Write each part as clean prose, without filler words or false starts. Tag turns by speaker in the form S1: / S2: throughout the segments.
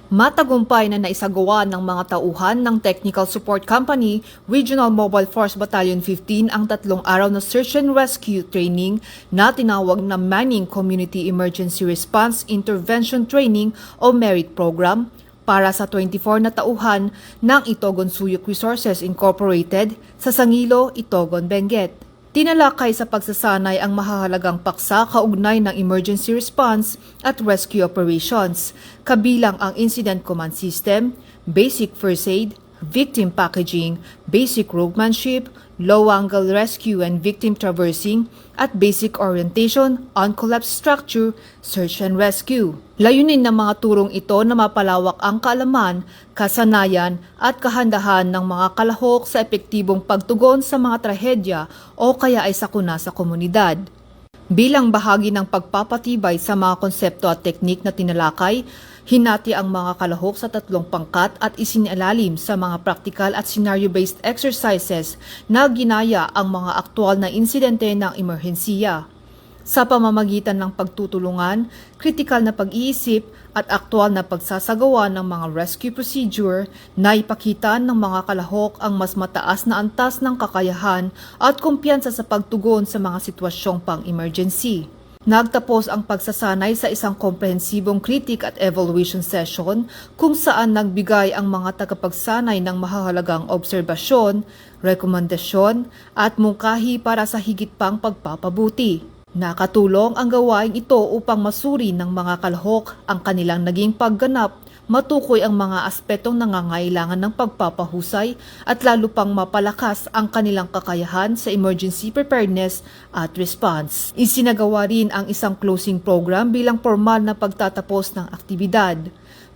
S1: Matagumpay na naisagawa ng mga tauhan ng Technical Support Company, Regional Mobile Force Battalion 15 ang 3 araw na Search and Rescue Training na tinawag na Manning Community Emergency Response Intervention Training o MERIT Program para sa 24 na tauhan ng Itogon Suyok Resources Incorporated sa Sangilo, Itogon, Benguet. Tinalakay sa pagsasanay ang mahahalagang paksa kaugnay ng emergency response at rescue operations, kabilang ang Incident Command System, Basic First Aid, Victim Packaging, Basic Ropemanship, Low-Angle Rescue and Victim Traversing, at Basic Orientation on Collapsed Structure, Search and Rescue. Layunin ng mga turong ito na mapalawak ang kaalaman, kasanayan at kahandahan ng mga kalahok sa epektibong pagtugon sa mga trahedya o kaya ay sakuna sa komunidad. Bilang bahagi ng pagpapatibay sa mga konsepto at teknik na tinalakay, hinati ang mga kalahok sa 3 pangkat at isinilalim sa mga practical at scenario-based exercises na ginaya ang mga aktwal na insidente ng emerhensiya. Sa pamamagitan ng pagtutulungan, kritikal na pag-iisip at aktwal na pagsasagawa ng mga rescue procedure, naipakita ng mga kalahok ang mas mataas na antas ng kakayahan at kumpiyansa sa pagtugon sa mga sitwasyong pang-emergency. Nagtapos ang pagsasanay sa isang komprehensibong critic at evaluation session kung saan nagbigay ang mga tagapagsanay ng mahahalagang obserbasyon, rekomendasyon at mungkahi para sa higit pang pagpapabuti. Nakatulong ang gawain ito upang masuri ng mga kalahok ang kanilang naging pagganap, matukoy ang mga aspetong nangangailangan ng pagpapahusay at lalo pang mapalakas ang kanilang kakayahan sa emergency preparedness at response. Isinagawa rin ang isang closing program bilang formal na pagtatapos ng aktibidad.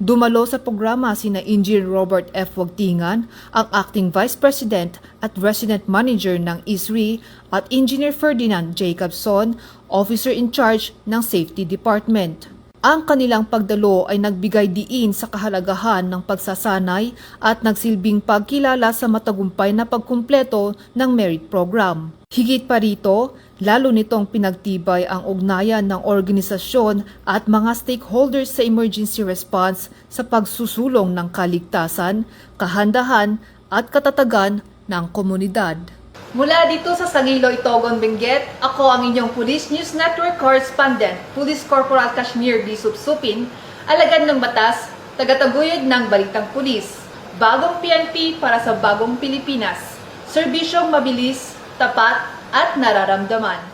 S1: Dumalo sa programa sina Engineer Robert F. Wagtingan, ang Acting Vice President at Resident Manager ng ISRI at Engineer Ferdinand Jacobson, Officer in Charge ng Safety Department. Ang kanilang pagdalo ay nagbigay diin sa kahalagahan ng pagsasanay at nagsilbing pagkilala sa matagumpay na pagkumpleto ng MERIT program. Higit pa rito, lalo nitong pinagtibay ang ugnayan ng organisasyon at mga stakeholders sa emergency response sa pagsusulong ng kaligtasan, kahandahan at katatagan ng komunidad. Mula dito sa Sangilo, Itogon, Benguet, ako ang inyong Police News Network Correspondent, Police Corporal Kashmir B. Supsupin, alagad ng batas, tagataguyod ng Balitang Pulis. Bagong PNP para sa bagong Pilipinas. Serbisyong mabilis, tapat at nararamdaman.